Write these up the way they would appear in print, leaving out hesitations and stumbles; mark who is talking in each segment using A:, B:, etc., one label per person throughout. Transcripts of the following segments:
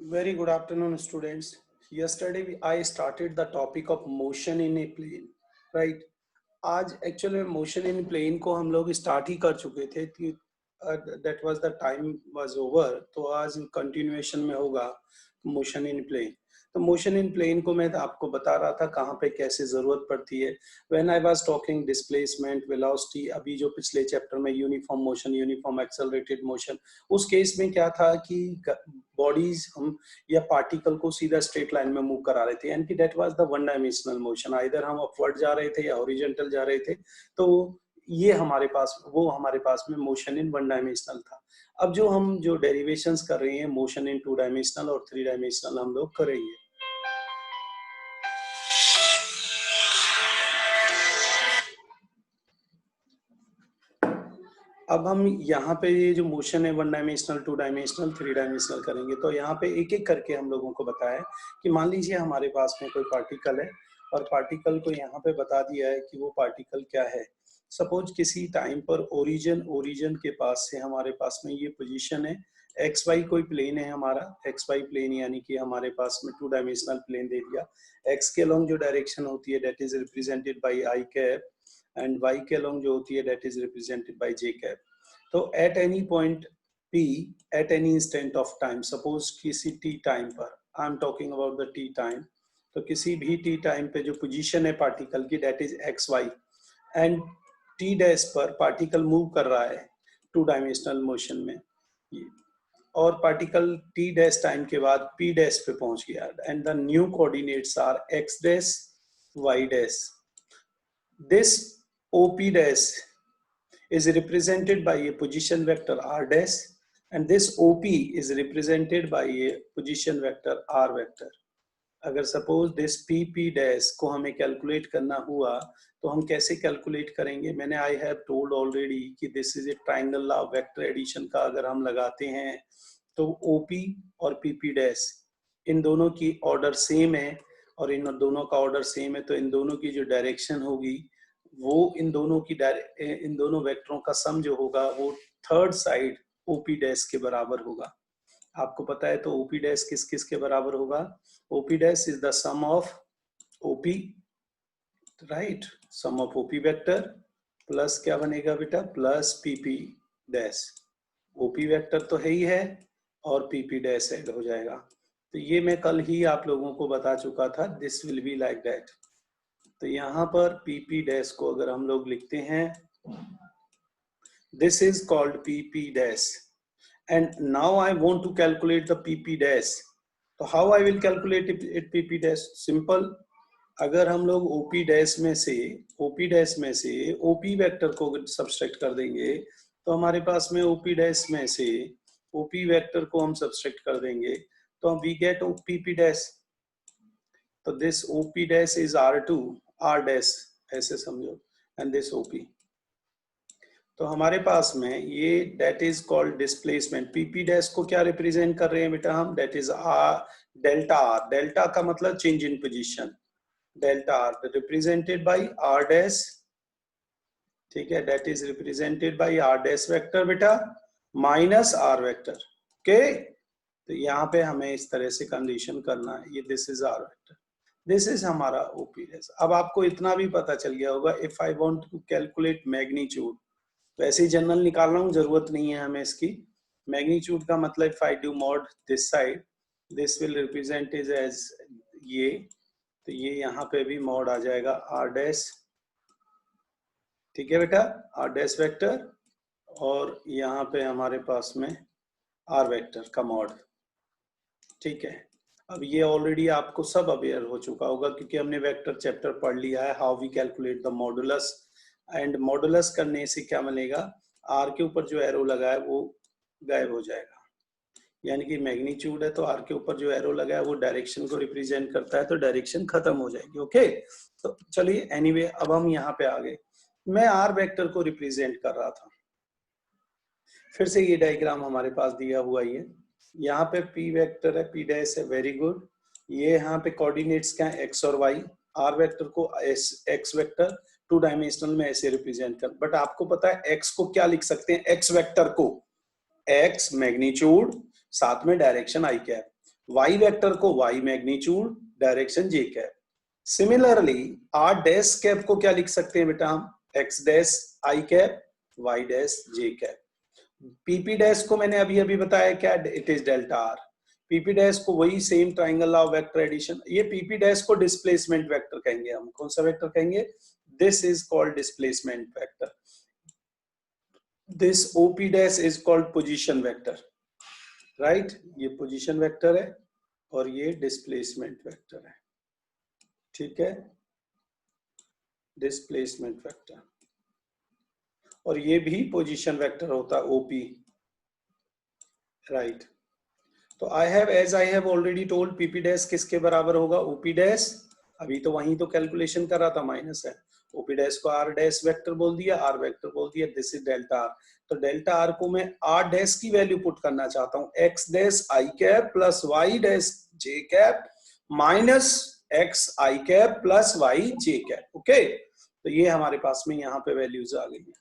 A: Very good afternoon, students. Yesterday I started the topic of motion in a plane, right? आज actually में motion in plane को हम लोग start ही कर चुके थे कि that was the time was over, तो आज कंटिन्यूएशन में होगा मोशन इन प्लेन। तो मोशन इन प्लेन को मैं आपको बता रहा था कहाँ पे कैसे जरूरत पड़ती है। When I was talking displacement velocity, अभी जो पिछले चैप्टर में uniform motion, uniform accelerated motion, उस केस में क्या था कि बॉडीज हम या पार्टिकल को सीधा स्ट्रेट लाइन में मूव करा रहे थे, यानी कि that was the one dimensional motion. Either हम अपवर्ड जा रहे थे या हॉरिजॉन्टल जा रहे थे, तो ये हमारे पास में मोशन इन वन डायमेंशनल था। अब जो डेरिवेशंस कर रहे हैं मोशन इन टू डायमेंशनल और थ्री डायमेंशनल हम लोग करेंगे। अब हम यहाँ पे ये जो मोशन है one dimensional, two dimensional, three dimensional करेंगे, तो यहाँ पे एक एक करके हम लोगों को बताया कि मान लीजिए हमारे पास में कोई पार्टिकल है और पार्टिकल को यहाँ पे बता दिया है कि वो पार्टिकल क्या है। सपोज किसी टाइम पर ओरिजिन के पास से हमारे पास में ये पोजीशन है, एक्स वाई कोई प्लेन है हमारा, एक्स वाई प्लेन, यानी कि हमारे पास में टू डायमेंशनल प्लेन दे दिया। एक्स के अलोंग जो डायरेक्शन होती है that is represented by I cap, and y के अलोंग जो होती है that is represented by j cap। तो at any point p, at any instant of time, suppose किसी t टाइम पर, I am talking about the t time, तो किसी भी t टाइम पे जो पोजीशन है पार्टिकल की that is xy, and t dash पर पार्टिकल मूव कर रहा है टू डायमेंशनल मोशन में, और पार्टिकल t डैश टाइम के बाद p डैश पे पहुंच गया, and the new coordinates are x dash y dash. This OP dash is represented by a position vector r dash, and this OP is represented by a position vector r vector। अगर suppose this PP dash को हमें calculate करना हुआ तो हम कैसे calculate करेंगे? मैंने आई हैव टोल्ड ऑलरेडी कि this is a triangle law, vector addition का अगर हम लगाते हैं तो OP और PP डैश इन दोनों की ऑर्डर सेम है, और इन दोनों का ऑर्डर सेम है तो इन दोनों की जो डायरेक्शन होगी वो इन दोनों वेक्टरों का सम जो होगा वो थर्ड साइड OP डैश के बराबर होगा। आपको पता है तो OP डैश किस किस के बराबर होगा? OP dash is the sum of OP, right, sum of OP vector plus क्या बनेगा बेटा, plus PP dash. OP vector तो है ही है और PP डैश ऐड हो जाएगा। तो ये मैं कल ही आप लोगों को बता चुका था, this will be like that. तो यहाँ पर PP डैश को अगर हम लोग लिखते हैं, this is called PP dash, and now I want to calculate the PP dash। तो how I will calculate it PP dash? Simple, अगर हम लोग OP डैश में से OP वेक्टर को सब्सट्रैक्ट कर देंगे तो हमारे पास में OP डैश में से OP वेक्टर को हम सब्सट्रैक्ट कर देंगे तो we get PP डैश। तो this OP dash is R2, R dash ऐसे समझो, एंड दिस OP। तो हमारे पास में ये that is called displacement. PP dash को क्या रिप्रेजेंट कर रहे हैं बेटा हम? That is delta r. Delta का मतलब change in position, delta r represented by r dash, ठीक है, that is represented by r dash vector बेटा माइनस आर वेक्टर। ओके, तो यहाँ पे हमें इस तरह से कंडीशन करना है, ये this is r vector, this is हमारा ओपी डैश। अब आपको इतना भी पता चल गया होगा, if I want to calculate magnitude, वैसे ही जनरल निकाल रहा हूँ, जरूरत नहीं है हमें इसकी। मैग्नीट्यूड का मतलब if I do mod this side, this will represent is as ये, तो ये यहाँ पे भी मॉड आ जाएगा आर डैश, ठीक है बेटा, आर डैश वेक्टर, और यहाँ पे हमारे पास में आर वेक्टर का मॉड, ठीक है। अब ये ऑलरेडी आपको सब अवेयर हो चुका होगा क्योंकि हमने वेक्टर चैप्टर पढ़ लिया है, how we calculate the modulus. And modulus करने से क्या मिलेगा, आर के ऊपर जो एरो लगा है वो गायब हो जाएगा, यानी कि मैग्नीट्यूड है तो आर के ऊपर जो एरो लगा है वो डायरेक्शन को रिप्रेजेंट करता है, तो डायरेक्शन खत्म हो जाएगी। ओके, तो चलिए एनीवे अब हम यहाँ पे आ गए। मैं आर वेक्टर को रिप्रेजेंट कर रहा था, फिर से ये डायग्राम हमारे पास दिया हुआ ही है, यहाँ पे पी वेक्टर है, पी डैश है, वेरी गुड। ये यहाँ पे कोऑर्डिनेट्स क्या है, एक्स और वाई। आर वेक्टर को एक्स वेक्टर टू डायमेंशनल में ऐसे रिप्रेजेंट कर, बट आपको पता है एक्स को क्या लिख सकते हैं, एक्स वेक्टर को एक्स मैग्नीट्यूड साथ में direction i cap, y vector को y magnitude, direction j cap. Similarly r dash cap को क्या लिख सकते हैं बेटा हम, x dash i cap, y dash j cap. PP dash को मैंने अभी अभी बताया क्या, it is delta r. PP dash को वही same triangle law of vector addition, ये पीपी डैश को डिस्प्लेसमेंट वेक्टर कहेंगे हम। कौन सा वेक्टर कहेंगे, this is called displacement vector. This OP dash is called position vector, right. ये पोजीशन वेक्टर है और ये डिस्प्लेसमेंट वेक्टर है, ठीक है, डिस्प्लेसमेंट वेक्टर। और ये भी पोजीशन वेक्टर होता है ओपी, राइट। तो as I have already told, PP dash किसके बराबर होगा, ओपी डैश। अभी तो वहीं तो कैलकुलेशन कर रहा था, माइनस है। ओपी डैश को आर डैश वेक्टर बोल दिया, आर वेक्टर बोल दिया, दिस इज डेल्टा आर। तो डेल्टा आर को मैं आर डैश की वैल्यू पुट करना चाहता हूँ, x dash i cap plus y dash j cap minus x i cap plus y j cap. Okay, तो ये हमारे पास में यहाँ पे वैल्यूज आ गई है,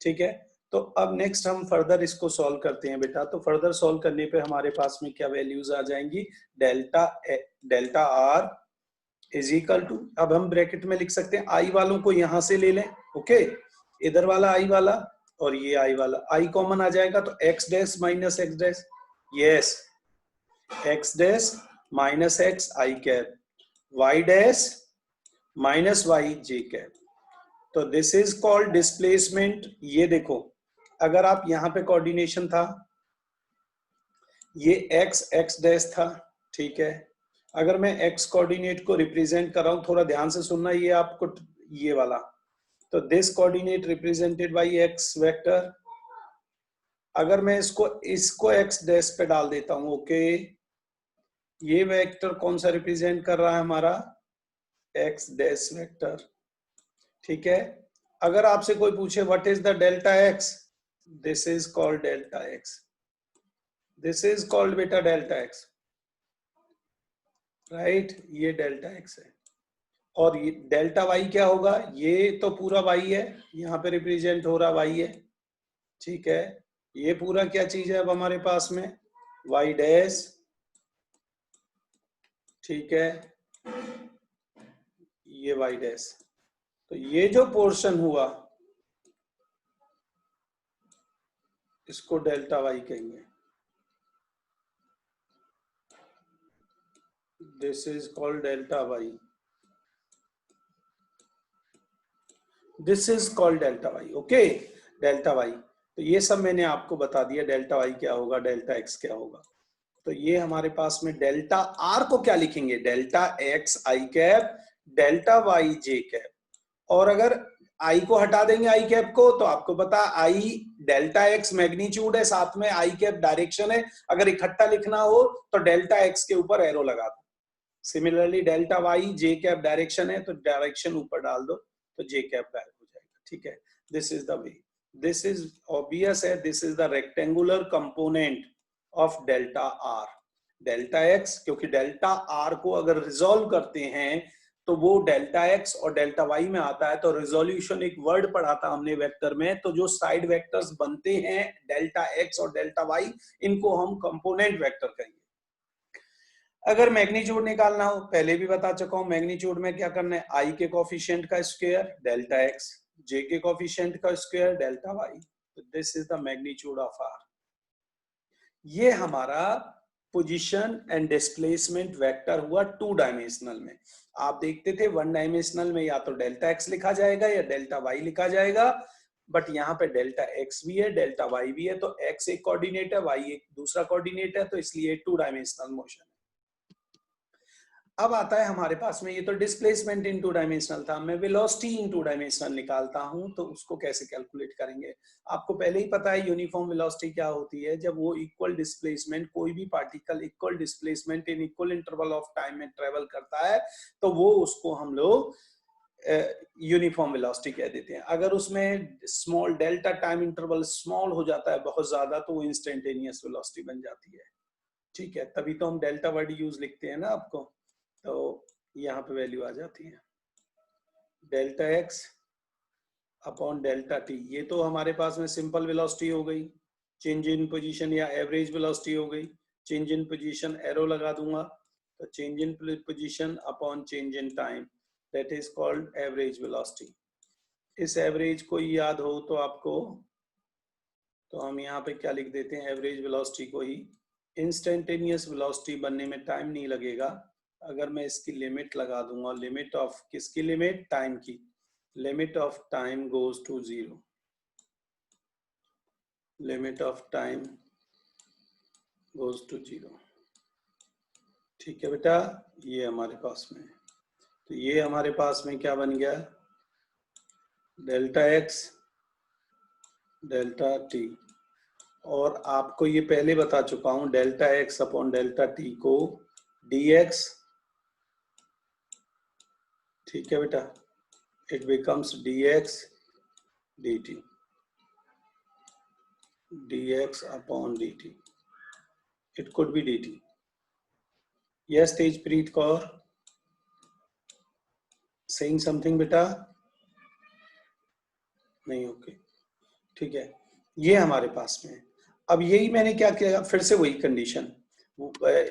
A: ठीक है। तो अब नेक्स्ट हम फर्दर इसको सॉल्व करते हैं बेटा। तो फर्दर सॉल्व करने पे हमारे पास में क्या वैल्यूज आ जाएंगी, delta r is equal to, अब हम ब्रैकेट में लिख सकते हैं, आई वालों को यहां से ले लें, ओके, इधर वाला आई वाला और ये आई वाला, आई कॉमन आ जाएगा तो x dash minus x dash, yes, x dash minus x i cap, y dash minus y j cap. तो दिस इज कॉल्ड डिस्प्लेसमेंट। ये देखो, अगर आप यहां पे कोऑर्डिनेशन था, ये एक्स एक्स डैश था, ठीक है। अगर मैं एक्स कोऑर्डिनेट को रिप्रेजेंट कर रहा हूं, थोड़ा ध्यान से सुनना, ये आपको ये वाला, तो this coordinate represented by x vector. अगर मैं इसको एक्स डैश पे डाल देता हूं, ओके, ये वेक्टर कौन सा रिप्रेजेंट कर रहा है हमारा, एक्स डैश वेक्टर, ठीक है। अगर आपसे कोई पूछे what is the delta x, this is called delta x, this is called बेटा डेल्टा एक्स, राइट, ये डेल्टा एक्स है। और ये डेल्टा वाई क्या होगा, ये तो पूरा वाई है, यहाँ पे रिप्रेजेंट हो रहा वाई है, ठीक है। ये पूरा क्या चीज है अब हमारे पास में, वाई डैश, ठीक है, ये वाई डैश। तो ये जो पोर्शन हुआ इसको डेल्टा वाई कहेंगे, this is called delta y, this is called delta y, okay, delta y. तो ये सब मैंने आपको बता दिया, डेल्टा वाई क्या होगा, डेल्टा एक्स क्या होगा। तो ये हमारे पास में डेल्टा आर को क्या लिखेंगे, delta x i cap, delta Y j cap. और अगर आई को हटा देंगे आई कैप को, तो आपको पता आई डेल्टा एक्स मैग्नीट्यूड है, साथ में आई कैप डायरेक्शन है। अगर इकट्ठा लिखना हो तो डेल्टा एक्स के ऊपर एरो लगा दो। Similarly delta Y j cap direction है, तो डायरेक्शन ऊपर डाल दो तो जे कैप गायब हो जाएगा, ठीक है। This is the way, this is obvious है, this is the rectangular component of delta r, delta x, क्योंकि डेल्टा आर को अगर रिजोल्व करते हैं तो वो डेल्टा एक्स और डेल्टा वाई में आता है। तो रिजोल्यूशन एक वर्ड पढ़ा था हमने वेक्टर में, तो जो साइड वेक्टर्स बनते हैं डेल्टा एक्स और डेल्टा वाई, इनको हम कंपोनेंट वेक्टर कहेंगे। अगर मैग्नीट्यूड निकालना हो, पहले भी बता चुका हूं, मैग्नीट्यूड में क्या करना है, आई के कोफिशिएंट का स्क्वायर डेल्टा एक्स, जे के कोफिशिएंट का square delta y. This is the magnitude of r. ये हमारा पोजीशन एंड डिस्प्लेसमेंट वेक्टर हुआ 2 डायमेंशनल में। आप देखते थे 1 डायमेंशनल में या तो डेल्टा एक्स लिखा जाएगा या डेल्टा वाई लिखा जाएगा, बट यहाँ पे डेल्टा एक्स भी है, डेल्टा वाई भी है। तो एक्स एक कोऑर्डिनेट है, वाई एक दूसरा कोऑर्डिनेट है, तो इसलिए 2 डायमेंशनल मोशन। अब आता है हमारे पास में, ये तो डिस्प्लेसमेंट इन 2 डायमेंशनल था, मैं वेलोसिटी इन 2 डायमेंशनल निकालता हूं, तो उसको कैसे कैलकुलेट करेंगे। आपको पहले ही पता है यूनिफॉर्म वेलोसिटी क्या होती है, जब वो इक्वल डिस्प्लेसमेंट, कोई भी particle equal displacement in equal interval of time में ट्रेवल करता है, तो वो उसको हम लोग यूनिफॉर्म वेलोसिटी कह देते हैं। अगर उसमें small delta time interval small हो जाता है बहुत ज्यादा, तो वो इंस्टेंटेनियस वेलोसिटी बन जाती है, ठीक है। तभी तो हम डेल्टा वर्ड यूज लिखते हैं ना आपको, तो यहाँ पे वैल्यू आ जाती है delta x upon delta T. ये तो हमारे पास में सिंपल वेलोसिटी हो गई, चेंज इन पोजीशन या एवरेज वेलोसिटी हो गई। चेंज इन पोजीशन एरो लगा दूंगा, तो change in position upon change in time, that is called average velocity. इस एवरेज को याद हो तो आपको, तो हम यहाँ पे क्या लिख देते हैं, एवरेज वेलोसिटी को ही, इंस्टेंटेनियस वेलोसिटी बनने में टाइम नहीं लगेगा अगर मैं इसकी लिमिट लगा दूंगा, लिमिट ऑफ किसकी लिमिट, टाइम की, limit of time goes to 0, limit of time goes to 0। ठीक है बेटा, ये हमारे पास में, तो ये हमारे पास में क्या बन गया, डेल्टा एक्स डेल्टा टी, और आपको ये पहले बता चुका हूं, delta x upon delta T को dx, ठीक है बेटा, it becomes dx dt, dx upon dt, it could be dt। yes Tejpreet Kaur, saying something बेटा, नहीं, ओके, ठीक है, ये हमारे पास में है। अब यही मैंने क्या किया, फिर से वही कंडीशन,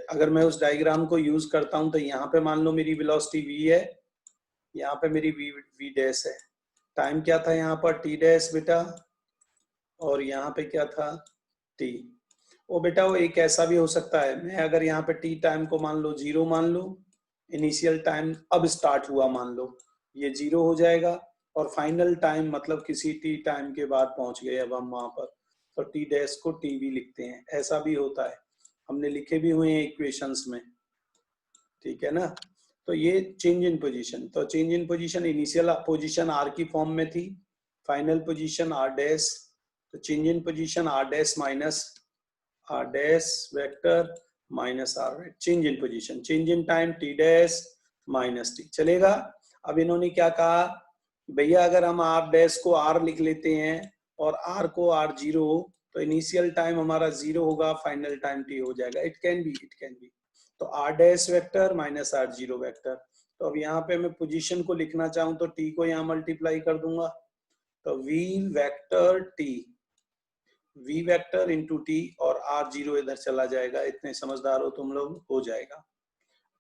A: अगर मैं उस डायग्राम को यूज करता हूं तो यहाँ पे मान लो मेरी वेलोसिटी v है, यहाँ पे मेरी v डैश है, टाइम क्या था यहाँ पर t डैश बेटा, और यहाँ पे क्या था t। वो बेटा वो एक ऐसा भी हो सकता है, मैं अगर यहाँ पे t टाइम को मान लो 0 मान लो, इनिशियल टाइम अब स्टार्ट हुआ मान लो, ये 0 हो जाएगा, और फाइनल टाइम मतलब किसी t टाइम के बाद पहुंच गए अब हम वहां पर, तो t डैश को t भी लिखते हैं, ऐसा भी होता है, हमने लिखे भी हुए हैं इक्वेशंस में, ठीक है ना। तो ये चेंज इन पोजीशन, तो change in position initial position r की फॉर्म में थी, फाइनल पोजीशन r डैश, तो change in position r dash minus r dash vector minus r, change in position, change in time t dash minus t, चलेगा। अब इन्होंने क्या कहा, भैया अगर हम r डैश को r लिख लेते हैं और r को r0, तो इनिशियल टाइम हमारा 0 होगा, फाइनल टाइम t हो जाएगा, इट कैन बी, तो r dash vector minus r0 vector. तो अब यहाँ पे मैं पोजीशन को लिखना चाहूँ तो t को यहाँ मल्टीप्लाई कर दूंगा, तो v vector t, v vector into T, और r0 इधर चला जाएगा, इतने समझदार हो तुम लोग, हो जाएगा।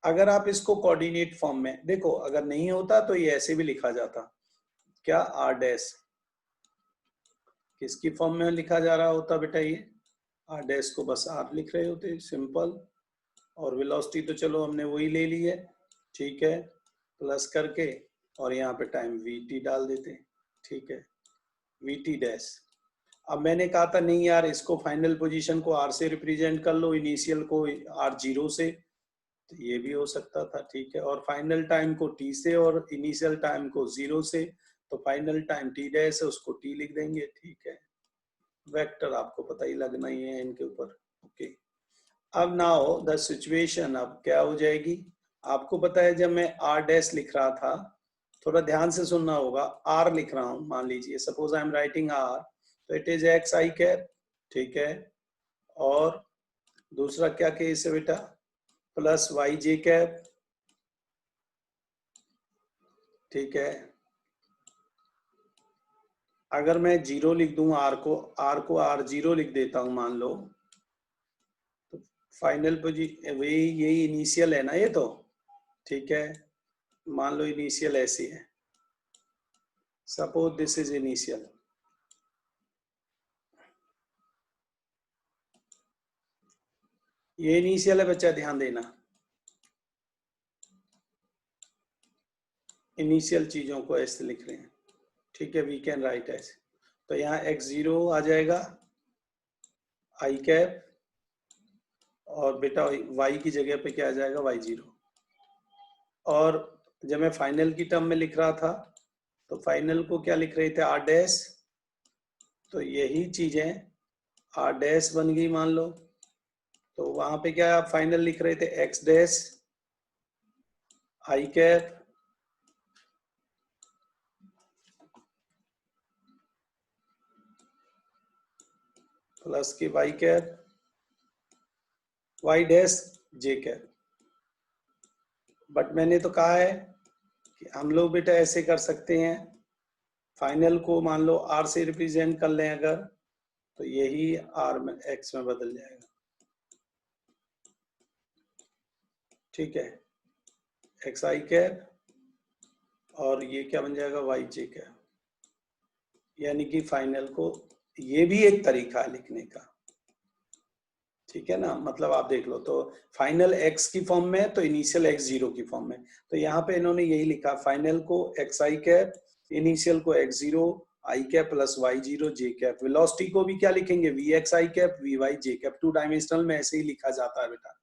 A: अगर आप इसको कोऑर्डिनेट फॉर्म में देखो, अगर नहीं होता तो ये ऐसे भी लिखा जाता, क्या r डैश किसकी फॉर्म में लिखा जा रहा होता बेटा, ये r डैश को बस r लिख रहे होते, सिंपल, और वेलोसिटी तो चलो हमने वही ले ली है, ठीक है, प्लस करके, और यहाँ पे टाइम vt डाल देते, ठीक है, vt डैश। अब मैंने कहा था नहीं यार, इसको फाइनल पोजीशन को r से रिप्रेजेंट कर लो, इनिशियल को r0 से, तो ये भी हो सकता था, ठीक है, और फाइनल टाइम को t से, और इनिशियल टाइम को 0 से, तो फाइनल टाइम t डैश है, उसको t लिख देंगे, ठीक है, वेक्टर आपको पता ही लगना ही है इनके ऊपर, ओके। अब नाउ द सिचुएशन अब क्या हो जाएगी, आपको पता है जब मैं r डैश लिख रहा था, थोड़ा ध्यान से सुनना होगा, r लिख रहा हूं, मान लीजिए suppose I am writing r, तो it is x i cap, ठीक है, और दूसरा क्या केस है बेटा, प्लस वाई जे कैप, ठीक है। अगर मैं 0 लिख दूं r को r0 लिख देता हूं मान लो, तो फाइनल पोजीशन वही, यही इनिशियल है ना ये तो, ठीक है, मान लो इनिशियल ऐसी है, सपोज दिस इज इनिशियल, ये इनिशियल है बच्चा, ध्यान देना, इनिशियल चीजों को ऐसे लिख रहे हैं, ठीक है, वी कैन राइट ऐसे, तो यहाँ x0 आ जाएगा आई कैप, और बेटा y की जगह पे क्या आ जाएगा y0, और जब मैं फाइनल की टर्म में लिख रहा था तो फाइनल को क्या लिख रहे थे, r डैश, तो यही चीजें r डैश बन गई मान लो, तो वहां पे क्या फाइनल लिख रहे थे, x dash i cap plus की y cap y dash j cap. But मैंने तो कहा है कि हम लोग बेटा ऐसे कर सकते हैं, फाइनल को मान लो r से रिप्रेजेंट कर लें अगर, तो यही r में x में बदल जाएगा, ठीक है, एक्स आई कैप और ये क्या बन जाएगा वाई जे कैप, यानी कि फाइनल को, ये भी एक तरीका है लिखने का, ठीक है ना। मतलब आप देख लो तो फाइनल एक्स की फॉर्म में तो इनिशियल एक्स जीरो की फॉर्म में, तो यहाँ पे इन्होंने यही लिखा फाइनल को एक्स आई कैप, इनिशियल को x zero i cap plus y zero j cap, velocity को भी क्या लिखेंगे v x i cap v y j cap, two dimensional में ऐसे ही लिखा जाता है बेटा।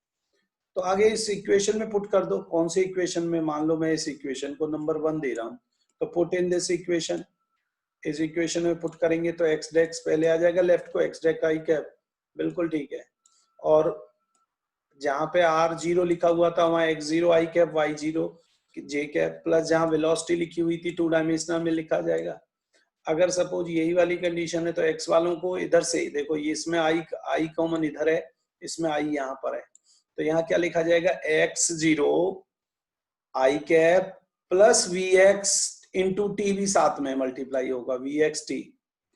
A: तो आगे इस इक्वेशन में पुट कर दो, कौन से इक्वेशन में, मान लो मैं इस इक्वेशन को नंबर 1 दे रहा हूँ, तो पुट इन दिस इक्वेशन, इस इक्वेशन में पुट करेंगे तो एक्स डेक्स पहले आ जाएगा, लेफ्ट को एक्स डेक आई कैप, बिल्कुल ठीक है। और जहां पे आर जीरो लिखा हुआ था वहां x zero i cap Y zero j cap, plus जहां वेलोसिटी लिखी हुई थी टू डायमेंशनल में लिखा जाएगा। अगर सपोज यही वाली कंडीशन है तो एक्स वालों को इधर से देखो, ये इसमें आई कॉमन इधर है, इसमें आई यहाँ पर है, तो यहाँ क्या लिखा जाएगा x zero i cap plus v x into t भी साथ में मल्टीप्लाई होगा वी एक्स टी,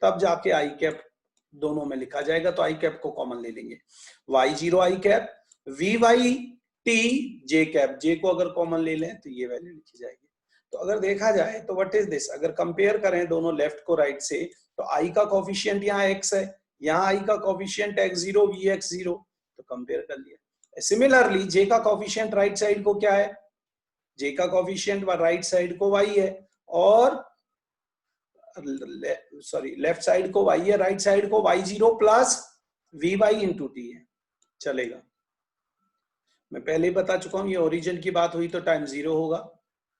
A: तब जाके आई कैप दोनों में लिखा जाएगा, तो आई कैप को कॉमन ले लेंगे, y zero i cap v y t j cap, j को अगर कॉमन ले लें तो ये वैल्यू लिखी जाएगी। तो अगर देखा जाए तो व्हाट इज दिस, अगर कंपेयर करें दोनों लेफ्ट को राइट से, तो आई का कोफिशिएंट यहाँ एक्स है, यहाँ आई का coefficient x zero v x zero, तो कंपेयर कर लिया। सिमिलरली जे का कोफिशिएंट राइट साइड को क्या है, जे का कोफिशिएंट राइट साइड को वाई है, और सॉरी लेफ्ट साइड को वाई है, राइट साइड को y zero plus v y into t है, चलेगा। मैं पहले ही बता चुका हूं, ये ओरिजिन की बात हुई तो टाइम जीरो होगा,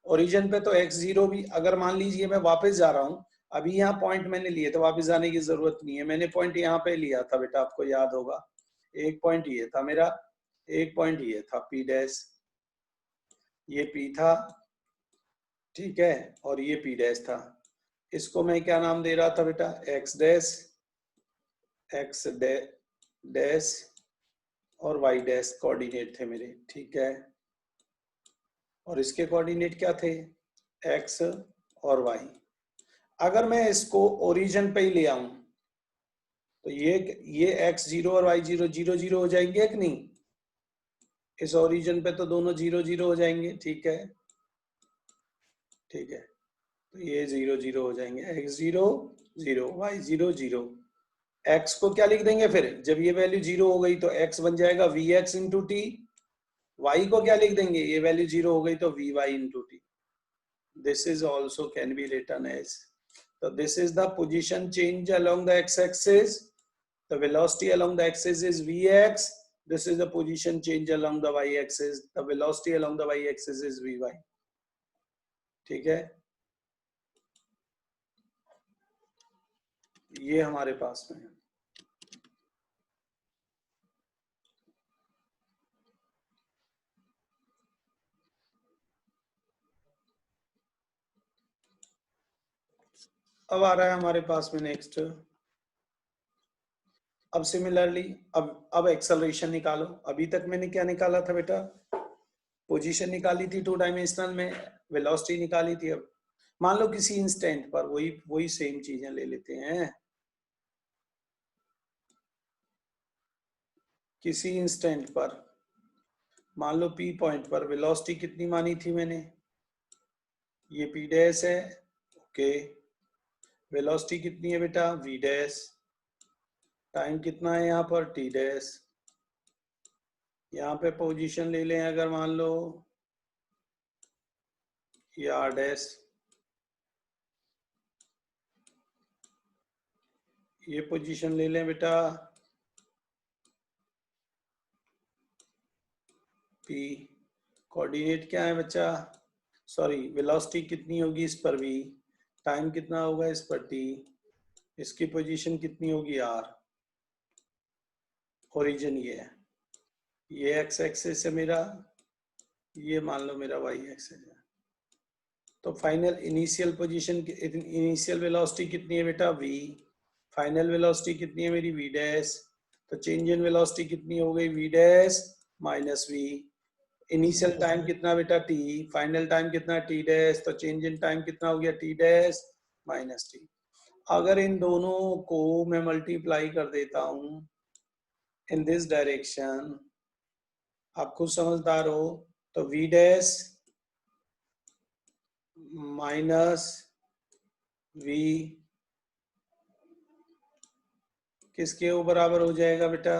A: ओरिजिन पे तो एक्स जीरो भी, अगर मान लीजिए मैं वापस जा रहा हूं, अभी यहाँ पॉइंट मैंने लिए तो वापस जाने की जरूरत नहीं है, मैंने पॉइंट यहाँ पे लिया था बेटा, आपको याद होगा, एक पॉइंट ये था मेरा, एक पॉइंट ये था पी डैश, ये पी था, ठीक है, और ये पी डैश था, इसको मैं क्या नाम दे रहा था बेटा, एक्स डैश, एक्स डैश और वाई डैश कोऑर्डिनेट थे मेरे, ठीक है, और इसके कोऑर्डिनेट क्या थे, एक्स और वाई। अगर मैं इसको ओरिजिन पे ही ले आऊं तो ये एक्स जीरो और वाई जीरो जीरो जीरो हो जाएंगे कि नहीं, इस ओरिजिन पे तो दोनों जीरो जीरो हो जाएंगे, ठीक है, ठीक है, तो ये जीरो जीरो हो जाएंगे, x zero zero y zero zero, x को क्या लिख देंगे फिर, जब ये वैल्यू जीरो हो गई तो एक्स बन जाएगा v x into t, y को क्या लिख देंगे, ये वैल्यू जीरो हो गई तो v y into t, this is also can be written as, so this is the position change along the x-axis, the velocity along the axis is vx, this is the position change along the y-axis, the velocity along the y-axis is vy, ठीक है, ये हमारे पास में है। अब आ रहा है हमारे पास में नेक्स्ट, अब सिमिलरली अब एक्सेलरेशन निकालो, अभी तक मैंने क्या निकाला था बेटा, पोजीशन निकाली थी टू डायमेंशनल में, वेलोसिटी निकाली थी, अब मान लो किसी इंस्टेंट पर वही वही सेम चीजें ले लेते हैं, किसी इंस्टेंट पर मान लो पी पॉइंट पर वेलोसिटी कितनी मानी थी मैंने, ये पी डैश है, ओके, वेलोसिटी कितनी है बेटा वी डैश, टाइम कितना है यहाँ पर टी डैश, यहाँ पे पोजीशन ले लें अगर मान लो ये आर डैश, ये पोजीशन ले लें बेटा पी, कोऑर्डिनेट क्या है बच्चा, सॉरी वेलोसिटी कितनी होगी इस पर वी, टाइम कितना होगा इस पर टी, इसकी पोजीशन कितनी होगी आर, ओरिजिन ये है, ये एक्स एक्सिस है मेरा, ये मान लो मेरा वाई एक्सिस है, तो final initial position, initial velocity कितनी है बेटा वी, फाइनल वेलोसिटी कितनी है मेरी वी डैश, तो चेंज इन वेलोसिटी कितनी हो गई v dash minus v, initial time कितना बेटा टी, फाइनल टाइम कितना टी डैश, तो चेंज इन टाइम कितना हो गया टी डैश माइनस टी। अगर इन दोनों को मैं मल्टीप्लाई कर देता हूं इन दिस डायरेक्शन, आप खुद समझदार हो, तो v डैश माइनस v किसके बराबर हो जाएगा बेटा?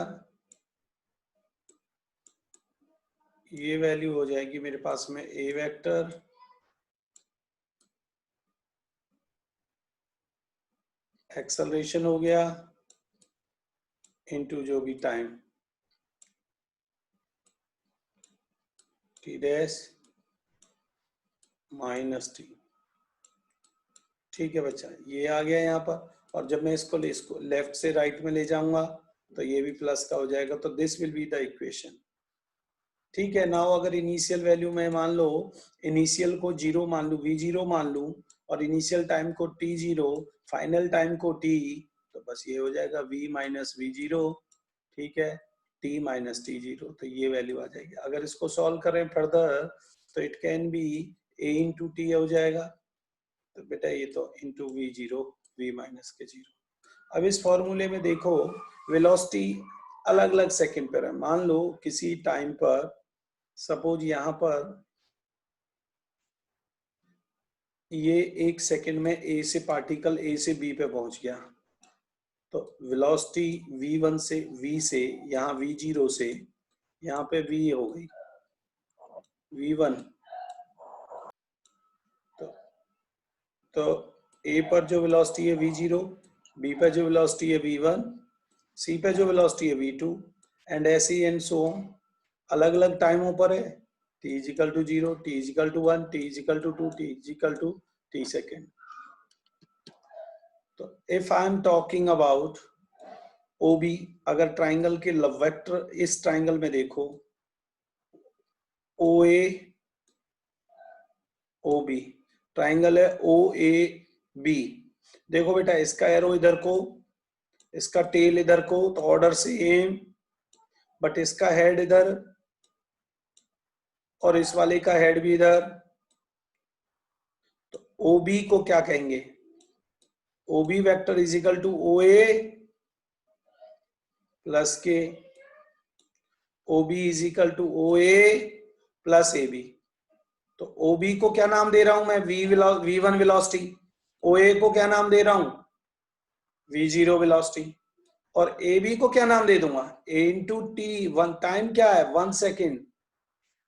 A: ये वैल्यू हो जाएगी मेरे पास में a वेक्टर एक्सेलरेशन हो गया इनटू जो भी time t dash minus T. ठीक है बच्चा, ये आ गया यहाँ पर। और जब मैं इसको लेफ्ट से राइट में ले जाऊंगा तो ये भी प्लस का हो जाएगा। तो this will be the equation. ठीक है। नाउ अगर इनिशियल वैल्यू में मान लो, इनिशियल को 0 मान लूं, v0 मान लूं, और इनिशियल टाइम को t0, फाइनल टाइम को t, तो बस ये हो जाएगा v माइनस v0। ठीक है, t माइनस t0, तो ये वैल्यू आ जाएगी। अगर इसको सॉल्व करें फर्दर तो it can B a into T हो जाएगा। तो बेटा ये तो इंटू v0, v माइनस के 0। अब इस फॉर्मूले में देखो, वेलोसिटी अलग अलग सेकंड पर है। मान लो किसी टाइम पर, सपोज यहां पर ये 1 सेकंड में ए से पार्टिकल ए से बी पे पहुंच गया, तो वेलोसिटी v1 से v से, यहाँ v0 से यहाँ पे v हो गई v1। तो ए पर जो वेलोसिटी है v0, बी पर जो वेलोसिटी है v1, सी पे जो वेलोसिटी है v2, एंड ऐसे एंड सो अलग अलग टाइमों पर है। t is equal to 0, t is equal to 1, t is equal to 2, t is equal to t second. तो if I am talking about OB, अगर ट्राइंगल के लव वेक्टर इस ट्राइंगल में देखो, OA OB, ट्राइंगल है OAB। देखो बेटा, इसका एरो इधर को, इसका टेल इधर को, तो ऑर्डर सेम, बट इसका हेड इधर और इस वाले का हेड भी इधर। तो OB को क्या कहेंगे? OB vector is equal to OA plus के, OB is equal to OA plus AB। तो OB को क्या नाम दे रहा हूं मैं? V1 velocity. OA को क्या नाम दे रहा हूं? V0 velocity. और AB को क्या नाम दे दूंगा? A into T. One time क्या है? 1 सेकेंड।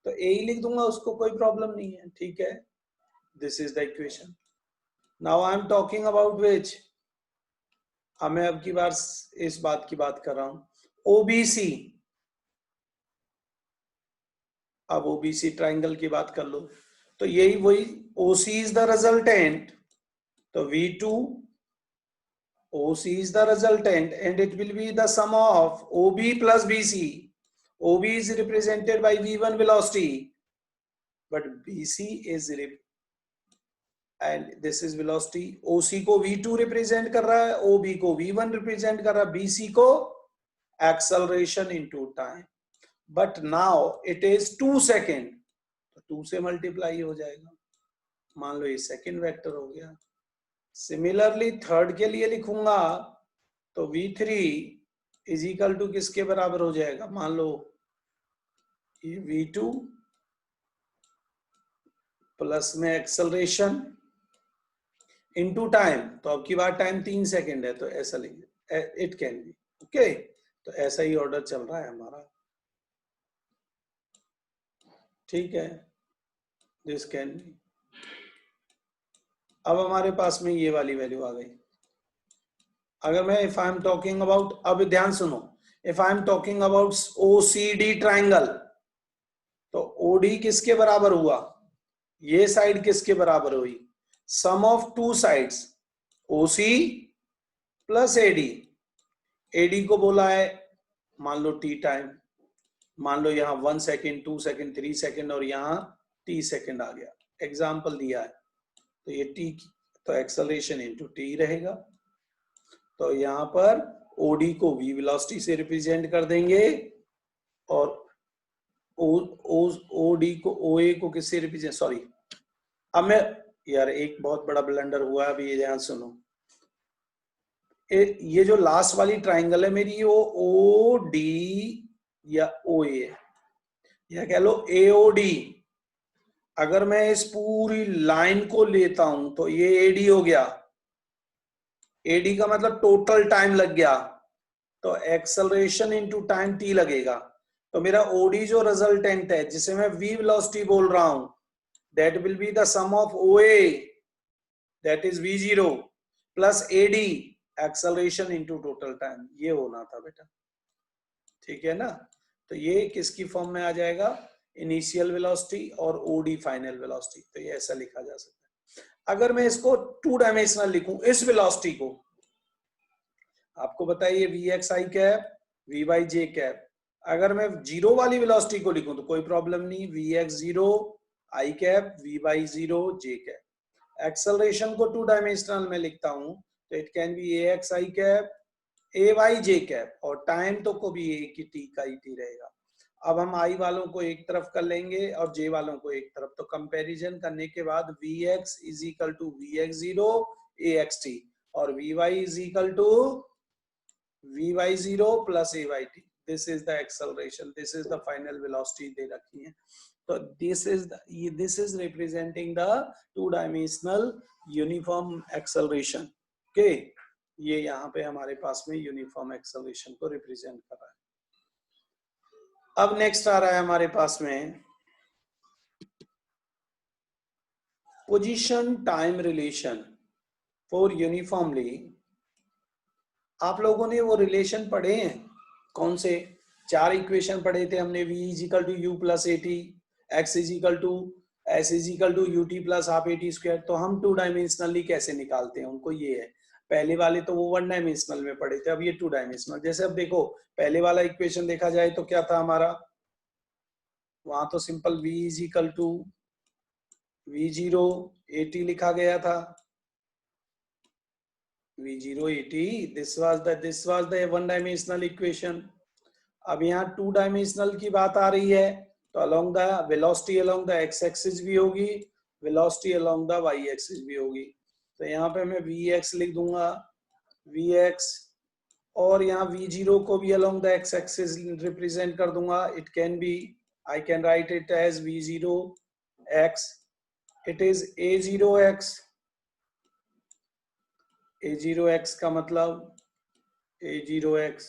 A: तो A ही लिख दूंगा, उसको कोई प्रॉब्लम नहीं है। ठीक है, this is the equation. Now I am talking about which, मैं अब की बार इस बात की बात कर रहा हूं, OBC। अब OBC ट्राइंगल की बात कर लो, तो यही वही OC इज द रिजल्टेंट, तो V2 OC is the resultant and it will be the sum of OB plus BC. OB is represented by V1 velocity, but BC is and this is velocity. OC को V2 represent कर रहा है, OB को V1 represent कर रहा है, BC को acceleration into time. But now it is 2 second, तो 2 से multiply हो जाएगा। मान लो ये सेकेंड वेक्टर हो गया। सिमिलरली थर्ड के लिए लिखूंगा तो V3 इज इक्वल टू किसके बराबर हो जाएगा? मान लो ये V2 प्लस में एक्सेलरेशन इनटू टाइम, तो अब की बार टाइम 3 सेकेंड है, तो ऐसा लिखेंगे, इट कैन बी ओके। तो ऐसा ही ऑर्डर चल रहा है हमारा। ठीक है, दिस कैन बी। अब हमारे पास में ये वाली वैल्यू आ गई। अगर मैं if I am talking about, अब ध्यान सुनो, if I am talking about OCD triangle, तो OD किसके बराबर हुआ? ये साइड किसके बराबर हुई? Sum of two sides, OC plus AD। AD को बोला है मान लो T टाइम, मान लो यहाँ 1 सेकेंड, 2 सेकेंड, 3 सेकेंड, और यहाँ T सेकेंड आ गया, एग्जाम्पल दिया है। तो ये T, तो एक्सेलरेशन इनटू T रहेगा। तो यहाँ पर OD को V वेलोसिटी से रिप्रेजेंट कर देंगे, और OD को OA को किससे रिप्रेजेंट, सॉरी अब मैं, यार एक बहुत बड़ा ब्लंडर हुआ अभी, ये ध्यान सुनो। ये जो लास्ट वाली ट्राइंगल है मेरी, वो OD या OA है। या कह लो एओडी। अगर मैं इस पूरी लाइन को लेता हूं तो ये एडी हो गया। एडी का मतलब टोटल टाइम लग गया, तो एक्सेलरेशन इनटू टाइम टी लगेगा। तो मेरा ओडी जो रिजल्टेंट है, जिसे मैं वी वेलोसिटी बोल रहा हूं, that will be the sum of OA, that is v zero, plus AD, acceleration into total time. ये होना था बेटा, ठीक है ना। तो ये किसकी फॉर्म में आ जाएगा, इनिशियल वेलोसिटी और ओडी फाइनल वेलोसिटी। तो ये ऐसा लिखा जा सकता है। अगर मैं इसको टू डायमेंशनल लिखूं, इस वेलोसिटी को, आपको बताइए v x i cap, v y j cap. अगर मैं जीरो वाली वेलोसिटी को लिखूं तो कोई प्रॉब्लम नहीं, v x zero i cap, v y zero j cap. Acceleration को टू डायमेंशनल में लिखता हूं तो it can be a x i cap, a y j cap, और टाइम तो को भी ए की टी का ही टी रहेगा। अब हम आई वालों को एक तरफ कर लेंगे और जे वालों को एक तरफ, तो कंपैरिजन करने के बाद v x is equal to v x zero a x t, और v y is equal to vy0 plus ayt. This is the acceleration, this is the final velocity दे रखी है। तो this is representing the two dimensional uniform acceleration। Okay, ये यहाँ पे हमारे पास में यूनिफॉर्म एक्सेलरेशन को रिप्रेजेंट कर रहा है। अब नेक्स्ट आ रहा है हमारे पास में position time relation for uniformly. आप लोगों ने वो रिलेशन पढ़े हैं, कौन से? 4 इक्वेशन पढ़े थे हमने, v is equal to u plus a t, x is equal to s is equal to u t plus half a t square. तो हम टू डायमेंशनली कैसे निकालते हैं उनको, ये है। पहले वाले तो वो वन डायमेंशनल में पढ़े थे, अब ये टू डायमेंशनल। जैसे अब देखो, पहले वाला इक्वेशन देखा जाए तो क्या था हमारा, वहां तो simple v is equal to v zero a t लिखा गया था, v0 this was the one dimensional equation. अब यहाँ टू डायमेंशनल की बात आ रही है, तो along the velocity along the x axis भी होगी, velocity along the y axis भी होगी। तो यहाँ पे मैं vx लिख दूंगा, vx, और यहाँ v0 को भी along the x axis represent कर दूंगा। It can be, I can write it as v0 x, it is a0 x, a0 x का मतलब a0 x,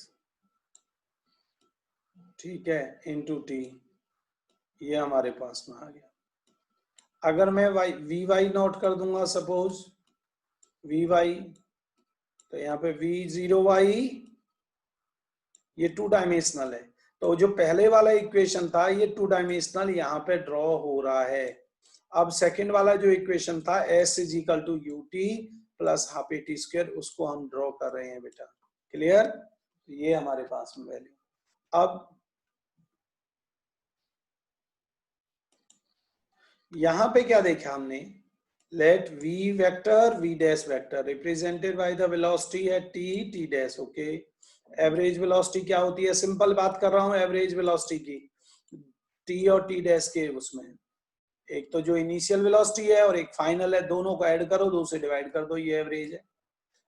A: ठीक है, इनटू टी, ये हमारे पास में आ गया। अगर मैं वी वाई नोट कर दूंगा, सपोज वी वाई, तो यहाँ पे वी जीरो वाई, ये टू डायमेंशनल है। तो जो पहले वाला इक्वेशन था ये टू डायमेंशनल यहाँ पे ड्रॉ हो रहा है। अब सेकंड वाला जो इक्वेशन था s is equal to u t plus half a t square, उसको हम ड्रॉ कर रहे हैं बेटा। क्लियर? ये हमारे पास में वैल्यू। अब यहां पे क्या देखा हमने, let v vector v dash vector represented by the velocity at t t dash. Okay, average velocity क्या होती है, सिंपल बात कर रहा हूं एवरेज वेलोसिटी की, t और t डैश के उसमें एक तो जो इनिशियल वेलोसिटी है और एक फाइनल है, दोनों को ऐड करो, 2 से डिवाइड कर दो, ये एवरेज है।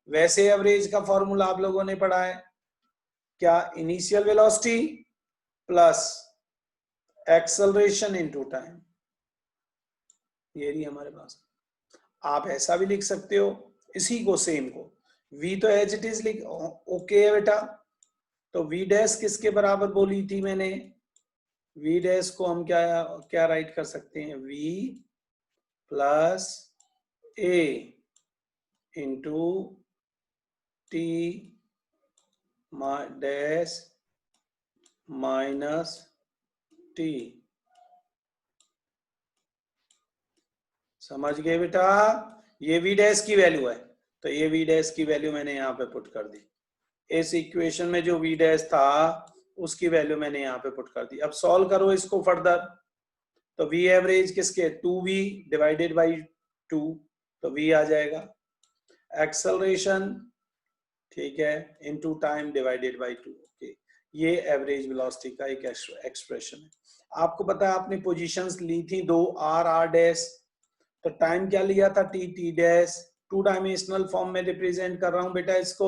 A: वैसे एवरेज का फॉर्मूला आप लोगों ने पढ़ा है क्या, initial velocity plus acceleration into time, ये रही हमारे पास। आप ऐसा भी लिख सकते हो, इसी को सेम को v तो एज इट इज लिख, ओके है बेटा। तो v डैश किसके बराबर बोली थी मैंने, v डैश को हम क्या क्या राइट कर सकते हैं, v plus a into T dash minus T. समझ गए बेटा? ये v डैश की वैल्यू है, तो ये v डैश की वैल्यू मैंने यहाँ पे पुट कर दी। इस इक्वेशन में जो v डैश था उसकी वैल्यू मैंने यहाँ पे पुट कर दी। अब सॉल्व करो इसको फर्दर, तो v एवरेज किसके, 2v डिवाइडेड बाई 2, तो v आ जाएगा। एक्सेलरेशन, ठीक है, into time divided by 2। Okay, ये एवरेज वेलोसिटी का एक एक्सप्रेशन है। आपको पता है आपने पोजीशंस ली थी दो, आर आर डैश, तो टाइम क्या लिया था, T T dash. Two dimensional form में रिप्रेजेंट कर रहा हूं बेटा इसको।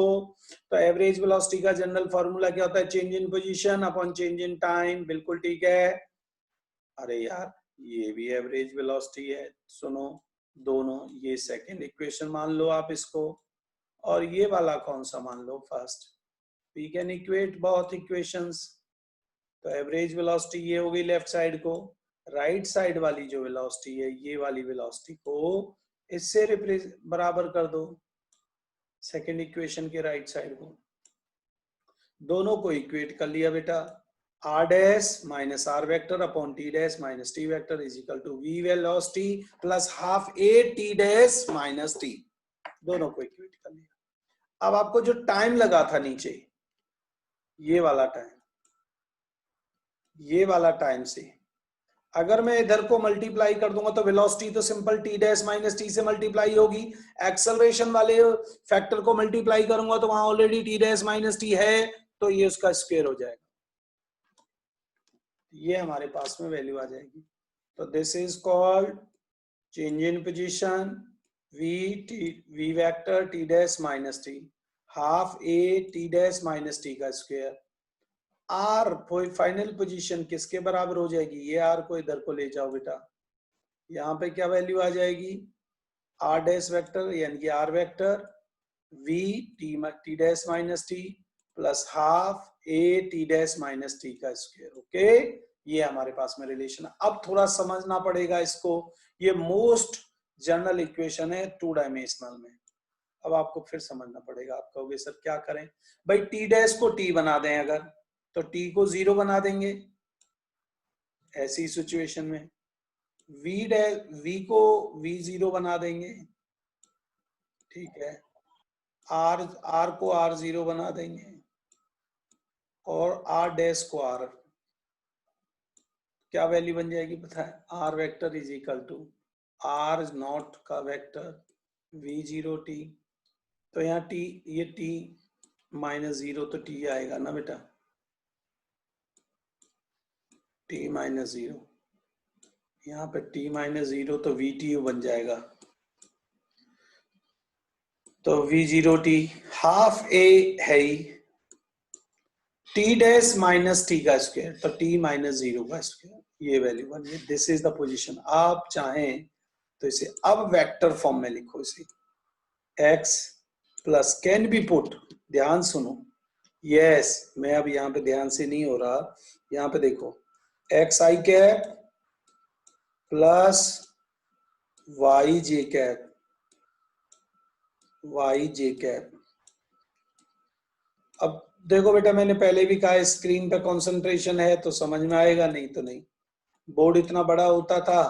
A: तो एवरेज वेलोसिटी का जनरल फॉर्मूला क्या होता है, change in position upon change in time. बिल्कुल ठीक है। अरे यार ये भी एवरेज वेलोसिटी है, सुनो दोनों, ये सेकंड इक्वेशन मान लो आप इसको, और ये वाला कौन सा मान लो first. We can equate both equations. तो एवरेज वेलोसिटी ये हो गई लेफ्ट साइड को, राइट साइड वाली जो वेलोसिटी है ये वाली वेलोसिटी को इससे बराबर कर दो, सेकंड इक्वेशन के राइट साइड को। दोनों को इक्वेट कर लिया बेटा, r dash minus r vector upon t dash minus t vector is equal to v velocity plus half a t dash minus t। दोनों को इक्वेट कर लिया। अब आपको जो टाइम लगा था नीचे, ये वाला टाइम, ये वाला टाइम से अगर मैं इधर को मल्टीप्लाई कर दूंगा तो वेलोसिटी तो simple t dash minus t से मल्टीप्लाई होगी। एक्सेलरेशन वाले फैक्टर को मल्टीप्लाई करूंगा तो वहां already t dash minus t है, तो ये उसका स्क्वायर हो जाएगा, ये हमारे पास में वैल्यू आ जाएगी। तो this is called change in position v vector t dash minus t, half a t dash minus t का स्क्वायर। आर फाइनल पोजीशन किसके बराबर हो जाएगी, ये आर को इधर को ले जाओ बेटा, यहाँ पे क्या वैल्यू आ जाएगी, आर डैश वेक्टर यानी कि r vector v t dash minus t plus half a t dash minus t का स्क्वायर। ओके, ये हमारे पास में रिलेशन है। अब थोड़ा समझना पड़ेगा इसको, ये मोस्ट जनरल इक्वेशन है टू डायमेंशनल में। अब आपको फिर समझना पड़ेगा, आप कहोगे सर क्या करें भाई, टी डैश को टी बना दें अगर, तो t को 0 बना देंगे ऐसी सिचुएशन में, v को v0 बना देंगे, ठीक है, r को r0 बना देंगे और r डैश को r, क्या वैल्यू बन जाएगी पता है, r vector is equal to r naught का वेक्टर v0t। तो यहाँ t, ये t माइनस 0 तो t आएगा ना बेटा, t माइनस 0, यहाँ पे t माइनस 0 तो vtu बन जाएगा। तो v0t हाफ a है ही, t डैश माइनस t का स्क्वायर, तो t माइनस 0 का स्क्वायर, ये वैल्यू बन गई। This is the position. आप चाहें तो इसे अब वेक्टर फॉर्म में लिखो, इसे x plus can be put, ध्यान सुनो, यस मैं अब यहाँ पे ध्यान से नहीं हो रहा, यहाँ पे देखो x i cap plus y j cap, Y j cap. अब देखो बेटा मैंने पहले भी कहा स्क्रीन पे कंसंट्रेशन है तो समझ में आएगा, नहीं तो नहीं। बोर्ड इतना बड़ा होता था,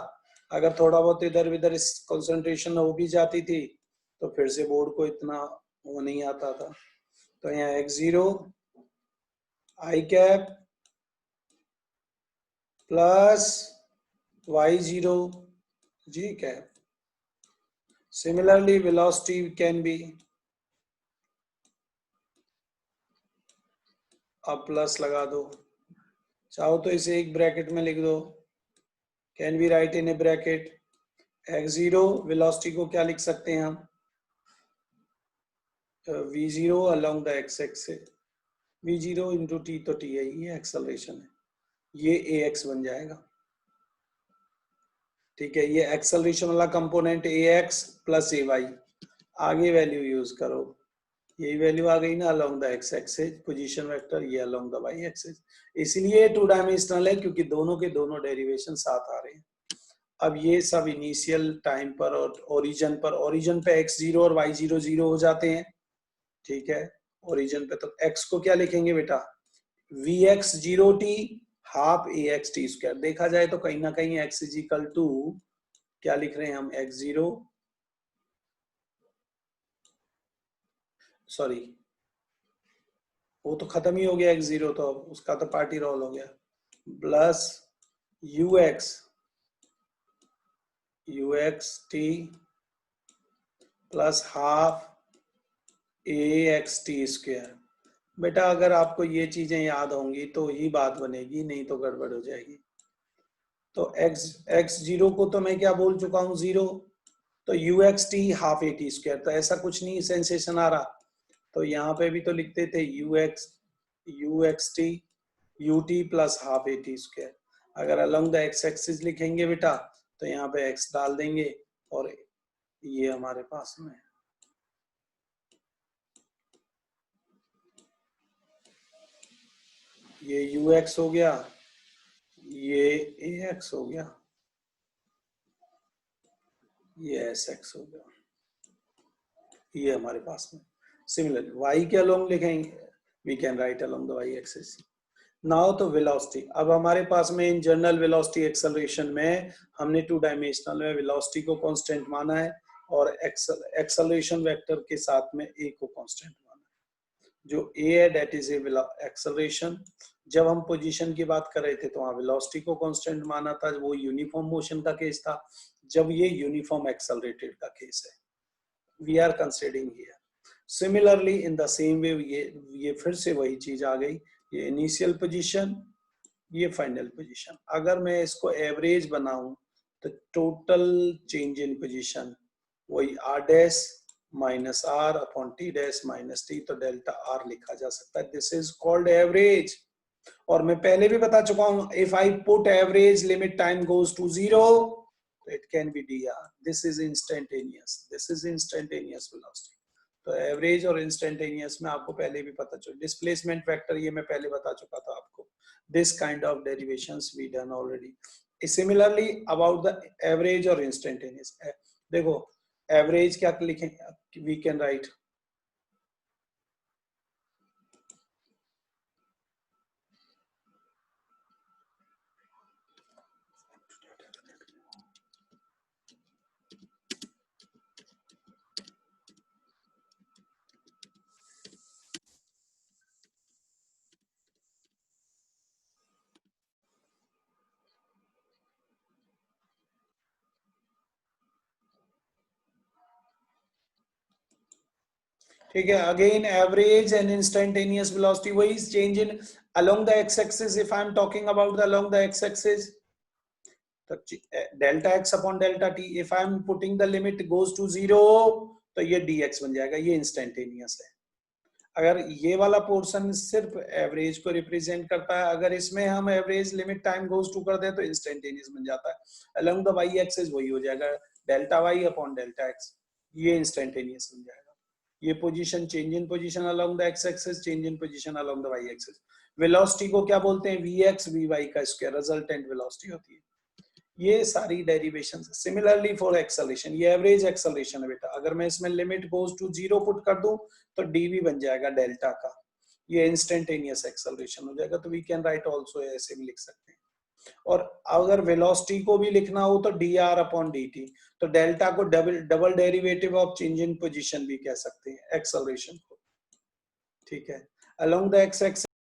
A: अगर थोड़ा बहुत इधर उधर कंसंट्रेशन हो भी जाती थी तो फिर से बोर्ड को इतना वो नहीं आता था। तो यहाँ x0 i cap plus y0 j cap. Similarly velocity can be, अब प्लस लगा दो, चाहो तो इसे एक ब्रैकेट में लिख दो, can be right in A bracket. x0 velocity को क्या लिख सकते हैं हम, v0 along the x axis, v0 into t, तो t है, ये एक्सेलरेशन है, ये ax बन जाएगा, ठीक है। ये एक्सेलरेशन वाला कंपोनेंट ax प्लस ay, आगे वैल्यू यूज करो, यही वैल्यू आ गई ना, along the x axis position vector, ये अलोंग द वाई एक्सिस, इसलिए टू डायमेंशनल है क्योंकि दोनों के दोनों डेरिवेशन साथ आ रहे हैं। अब ये सब इनिशियल टाइम पर और ओरिजिन पे x0 और y0 0 हो जाते हैं, ठीक है। ओरिजिन पे तो x को क्या लिखेंगे बेटा, vx0t half ax t square. देखा जाए तो कहीं ना कहीं x इज इक्वल टू क्या लिख रहे हैं हम, x0, सॉरी वो तो खत्म ही हो गया x0, तो उसका तो पार्टी रोल हो गया, plus ux t plus half ax t square. बेटा अगर आपको ये चीजें याद होंगी तो ही बात बनेगी, नहीं तो गड़बड़ हो जाएगी। तो x0 को तो मैं क्या बोल चुका हूँ 0, तो ux t half a t square, तो ऐसा कुछ नहीं सेंसेशन आ रहा, तो यहाँ पे भी तो लिखते थे ux t ut plus half a t square. अगर अलोंग द एक्स एक्सिस लिखेंगे बेटा तो यहाँ पे एक्स डाल देंगे और ये हमारे पास में ये यू एक्स हो गया, ये ए एक्स हो गया, ये एस एक्स हो गया, ये हमारे पास में। सिमिलरली वाई के अलोंग लिखेंगे, we can write along the y axis. Now तो वेलोसिटी, अब हमारे पास में इन जनरल वेलोसिटी एक्सेलरेशन में हमने टू डायमेंशनल में वेलोसिटी को कांस्टेंट माना है और एक्सेलरेशन वेक्टर के साथ में ए को कांस्टेंट माना है। जो ए है दैट इज एक्सेलरेशन। जब हम पोजीशन की बात कर रहे थे तो वहां वेलोसिटी को कांस्टेंट माना था, वो यूनिफॉर्म मोशन का केस था। जब ये यूनिफॉर्म एक्सेलरेटेड का केस है, we are considering here. Similarly in the same way ये फिर से वही चीज आ गई, ये इनिशियल पोजीशन, ये फाइनल पोजीशन। अगर मैं इसको एवरेज बनाऊं तो टोटल चेंज इन पोजीशन वही r dash minus r upon t dash minus t, तो डेल्टा आर लिखा जा सकता है। This is called average. और मैं पहले भी बता चुका हूं, if I put average limit time goes to 0 it can be dr. this is instantaneous velocity। तो एवरेज और इंस्टेंटेनियस में आपको पहले भी पता चल, डिस्प्लेसमेंट वेक्टर ये मैं पहले बता चुका था आपको। This kind of derivations we done already. Similarly about the average और इंस्टेंटेनियस, देखो एवरेज क्या लिखें, वी कैन राइट ठीक है। Again average and instantaneous velocity, वही change in along the x axis। if I am talking about the along the x axis, तो delta x upon delta t, if I am putting the limit goes to 0 तो ये dx बन जाएगा, ये instantaneous है। अगर ये वाला पोर्शन सिर्फ एवरेज को रिप्रेजेंट करता है, अगर इसमें हम average limit time goes to कर दे तो इंस्टेंटेनियस बन जाता है। along the y axis वही हो जाएगा, delta y upon delta x, ये इंस्टेंटेनियस बन जाएगा। ये position change in position along the x axis, change in position along the y axis. Velocity को क्या बोलते हैं, vx vy का स्क्वायर, रिजल्टेंट वेलोसिटी होती है। ये सारी डेरिवेशन। सिमिलरली फॉर एक्सेलरेशन, ये एवरेज एक्सेलरेशन है बेटा, अगर मैं इसमें लिमिट गोज टू 0 पुट कर दूं तो dv बन जाएगा डेल्टा का, ये इंस्टेंटेनियस एक्सेलरेशन हो जाएगा। तो वी कैन राइट आल्सो, ऐसे भी लिख सकते हैं। और अगर वेलोसिटी को भी लिखना हो तो dr अपॉन dt, तो डेल्टा को double derivative of change in position भी कह सकते हैं एक्सेलरेशन को। ठीक है, अलोंग द एक्स एक्सिस